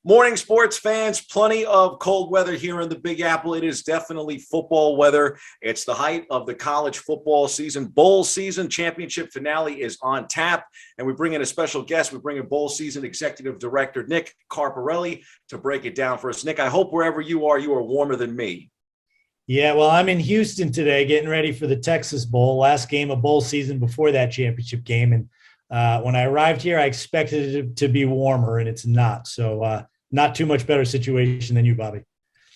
Morning, sports fans. Plenty of cold weather here in the Big Apple. It is definitely football weather. It's the height of the college football season. Bowl season championship finale is on tap, and we bring in a special guest. We bring in bowl season executive director Nick Carparelli to break it down for us. Nick, I hope wherever you are warmer than me. Yeah, well, I'm in Houston today getting ready for the Texas Bowl, last game of bowl season before that championship game. And when I arrived here, I expected it to be warmer, and it's not. So not too much better situation than you, Bobby.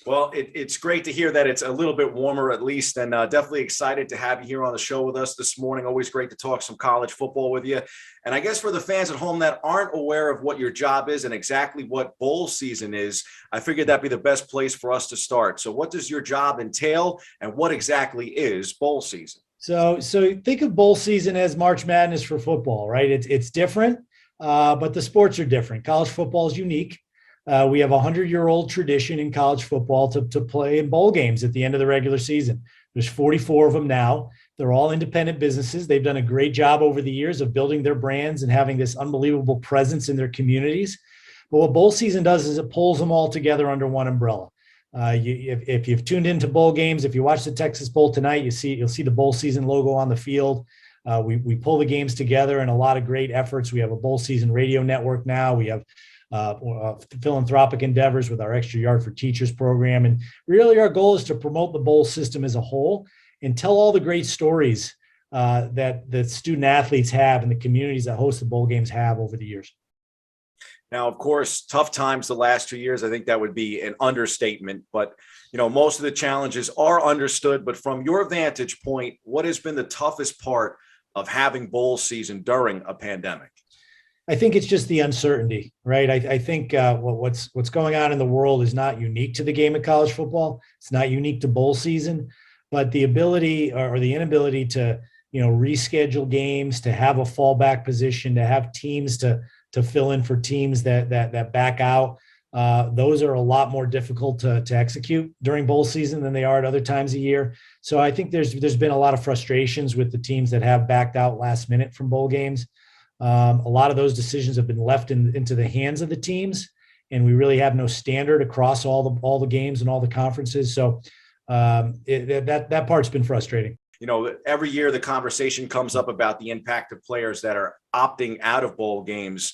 Well, it's great to hear that it's a little bit warmer at least, and definitely excited to have you here on the show with us this morning. Always great to talk some college football with you. And I guess for the fans at home that aren't aware of what your job is and exactly what bowl season is, I figured that'd be the best place for us to start. So what does your job entail, and what exactly is bowl season? So think of bowl season as March Madness for football, right? It's different, but the sports are different. College football is unique. We have a 100-year-old tradition in college football to play in bowl games at the end of the regular season. There's 44 of them now. They're all independent businesses. They've done a great job over the years of building their brands and having this unbelievable presence in their communities. But what bowl season does is it pulls them all together under one umbrella. If you've tuned into bowl games, if you watch the Texas Bowl tonight, you'll see the bowl season logo on the field. We pull the games together in a lot of great efforts. We have a bowl season radio network now. We have philanthropic endeavors with our Extra Yard for Teachers program. And really our goal is to promote the bowl system as a whole and tell all the great stories that the student athletes have and the communities that host the bowl games have over the years. Now, of course, tough times the last 2 years. I think that would be an understatement, but most of the challenges are understood. But from your vantage point, what has been the toughest part of having bowl season during a pandemic? I think it's just the uncertainty, right? I think what's going on in the world is not unique to the game of college football. It's not unique to bowl season, but the ability or the inability to, reschedule games, to have a fallback position, to have teams to fill in for teams that back out. Those are a lot more difficult to execute during bowl season than they are at other times of year. So I think there's been a lot of frustrations with the teams that have backed out last minute from bowl games. A lot of those decisions have been left into the hands of the teams, and we really have no standard across all the games and all the conferences. So that part's been frustrating. Every year the conversation comes up about the impact of players that are opting out of bowl games.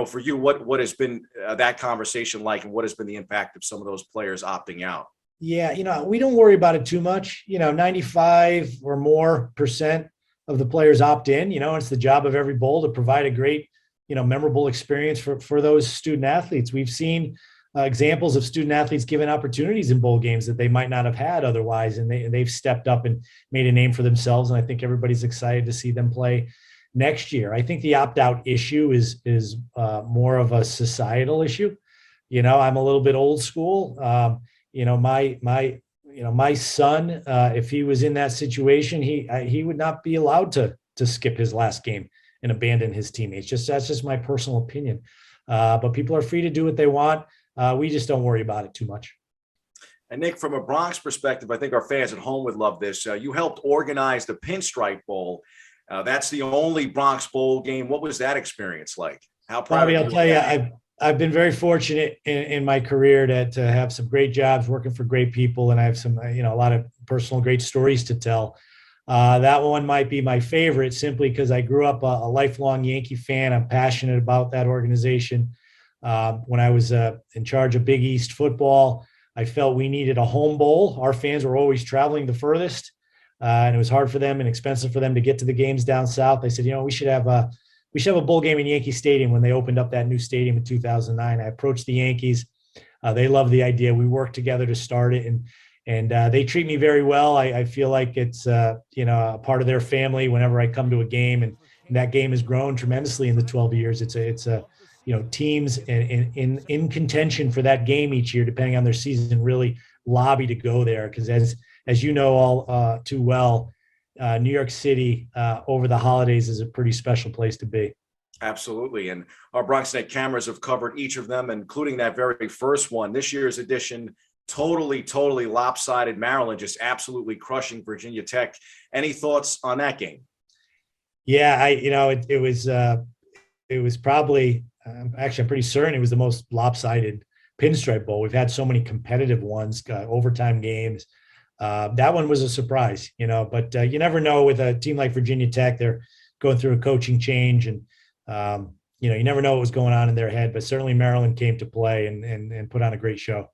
For you, what has been that conversation like, and what has been the impact of some of those players opting out? Yeah, we don't worry about it too much. 95 or more % of the players opt in. It's the job of every bowl to provide a great, memorable experience for those student athletes. We've seen examples of student athletes given opportunities in bowl games that they might not have had otherwise, and they've stepped up and made a name for themselves. And I think everybody's excited to see them play next year. I think the opt-out issue is more of a societal issue. I'm a little bit old school. My son, if he was in that situation, he would not be allowed to skip his last game and abandon his teammates. That's just my personal opinion. But people are free to do what they want. We just don't worry about it too much. And Nick, from a Bronx perspective, I think our fans at home would love this. You helped organize the Pinstripe Bowl. That's the only Bronx Bowl game. What was that experience like? How proud Bobby, of you? I'll tell you, I've been very fortunate in my career to have some great jobs working for great people. And I have some, a lot of personal great stories to tell. That one might be my favorite simply because I grew up a lifelong Yankee fan. I'm passionate about that organization. When I was in charge of Big East football, I felt we needed a home bowl. Our fans were always traveling the furthest, and it was hard for them and expensive for them to get to the games down south. I said, we should have a bowl game in Yankee Stadium when they opened up that new stadium in 2009. I approached the Yankees. They loved the idea. We worked together to start it, and they treat me very well. I feel like it's a part of their family whenever I come to a game, and that game has grown tremendously in the 12 years. It's teams in contention for that game each year, depending on their season, really lobby to go there because as you know all too well, New York City over the holidays is a pretty special place to be. Absolutely. And our BronxNet cameras have covered each of them, including that very first one. This year's edition, totally lopsided. Maryland just absolutely crushing Virginia Tech. Any thoughts on that game? Yeah, it was probably actually I'm pretty certain it was the most lopsided Pinstripe Bowl. We've had so many competitive ones, overtime games. That one was a surprise, but you never know with a team like Virginia Tech. They're going through a coaching change, and you never know what was going on in their head. But certainly Maryland came to play and put on a great show.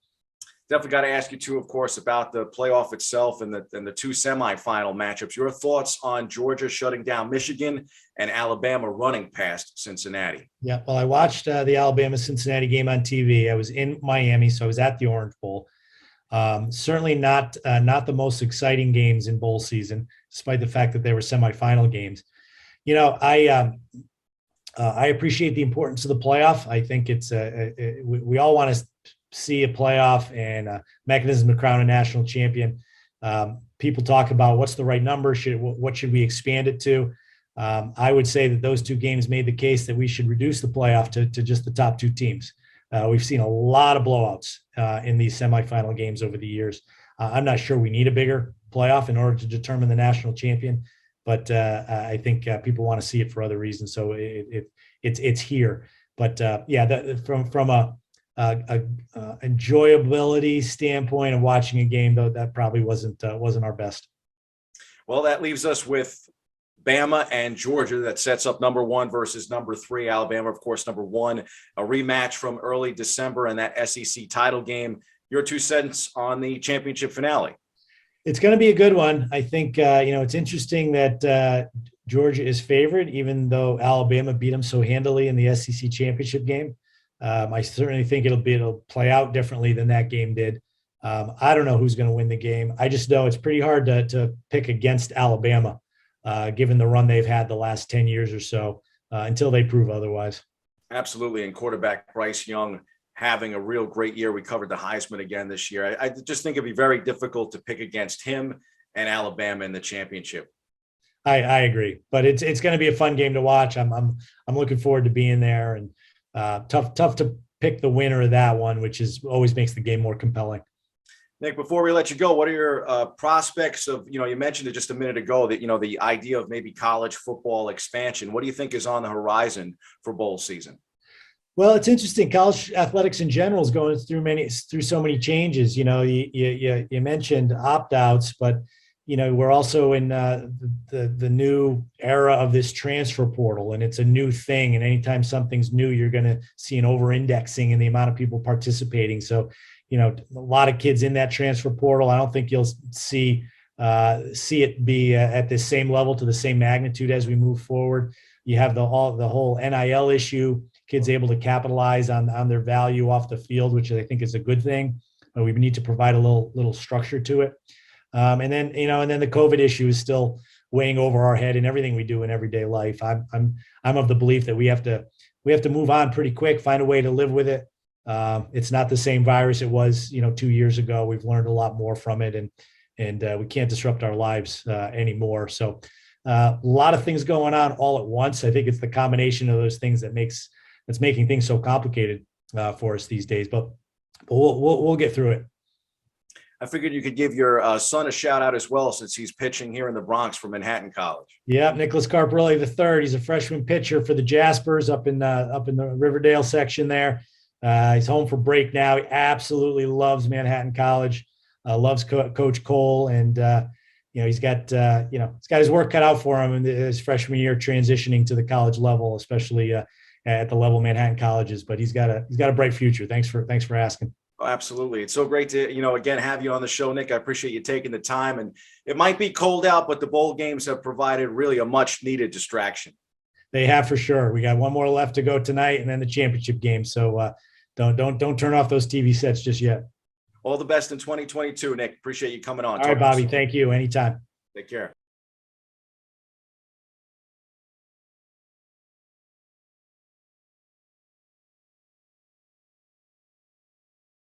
Definitely got to ask you too, of course, about the playoff itself and the two semifinal matchups. Your thoughts on Georgia shutting down Michigan and Alabama running past Cincinnati? Yeah, well, I watched the Alabama-Cincinnati game on TV. I was in Miami, so I was at the Orange Bowl. Certainly not the most exciting games in bowl season, despite the fact that they were semifinal games. I appreciate the importance of the playoff. I think it's we all want to see a playoff and a mechanism to crown a national champion. People talk about what's the right number. What should we expand it to? I would say that those two games made the case that we should reduce the playoff to just the top two teams. We've seen a lot of blowouts in these semifinal games over the years. I'm not sure we need a bigger playoff in order to determine the national champion, but I think people want to see it for other reasons. So it's here. But from a enjoyability standpoint of watching a game, though, that probably wasn't our best. Well, that leaves us with Bama and Georgia. That sets up number 1 versus number 3. Alabama, of course, number 1. A rematch from early December and that SEC title game. Your 2 cents on the championship finale. It's going to be a good one. I think it's interesting that Georgia is favored, even though Alabama beat them so handily in the SEC championship game. I certainly think it'll play out differently than that game did. I don't know who's going to win the game. I just know it's pretty hard to pick against Alabama, given the run they've had the last 10 years or so, until they prove otherwise. Absolutely. And quarterback Bryce Young having a real great year. We covered the Heisman again this year. I just think it'd be very difficult to pick against him and Alabama in the championship. I agree, but it's going to be a fun game to watch. I'm looking forward to being there, and tough to pick the winner of that one, which always makes the game more compelling. Nick, before we let you go, what are your prospects of, you mentioned it just a minute ago that, the idea of maybe college football expansion. What do you think is on the horizon for bowl season? Well, it's interesting. College athletics in general is going through so many changes. You mentioned opt-outs, but we're also in the new era of this transfer portal, and it's a new thing. And anytime something's new, you're going to see an over-indexing in the amount of people participating. So, a lot of kids in that transfer portal. I don't think you'll see it be at the same level to the same magnitude as we move forward. You have the whole NIL issue. Kids able to capitalize on their value off the field, which I think is a good thing. But we need to provide a little structure to it. And then the COVID issue is still weighing over our head in everything we do in everyday life. I'm of the belief that we have to move on pretty quick, find a way to live with it. It's not the same virus it was, 2 years ago. We've learned a lot more from it, and we can't disrupt our lives anymore. So a lot of things going on all at once. I think it's the combination of those things that's making things so complicated for us these days. But we'll get through it. I figured you could give your son a shout out as well, since he's pitching here in the Bronx for Manhattan College. Yeah, Nick Carparelli III. He's a freshman pitcher for the Jaspers up in the Riverdale section there. He's home for break now. He absolutely loves Manhattan College. Loves Coach Cole, and he's got his work cut out for him in his freshman year, transitioning to the college level, especially at the level Manhattan College is. But he's got a bright future. Thanks for asking. Oh, absolutely. It's so great to, again, have you on the show, Nick. I appreciate you taking the time. And it might be cold out, but the bowl games have provided really a much needed distraction. They have, for sure. We got one more left to go tonight, and then the championship game. So don't turn off those TV sets just yet. All the best in 2022, Nick. Appreciate you coming on. All right, Bobby. Thank you. Anytime. Take care.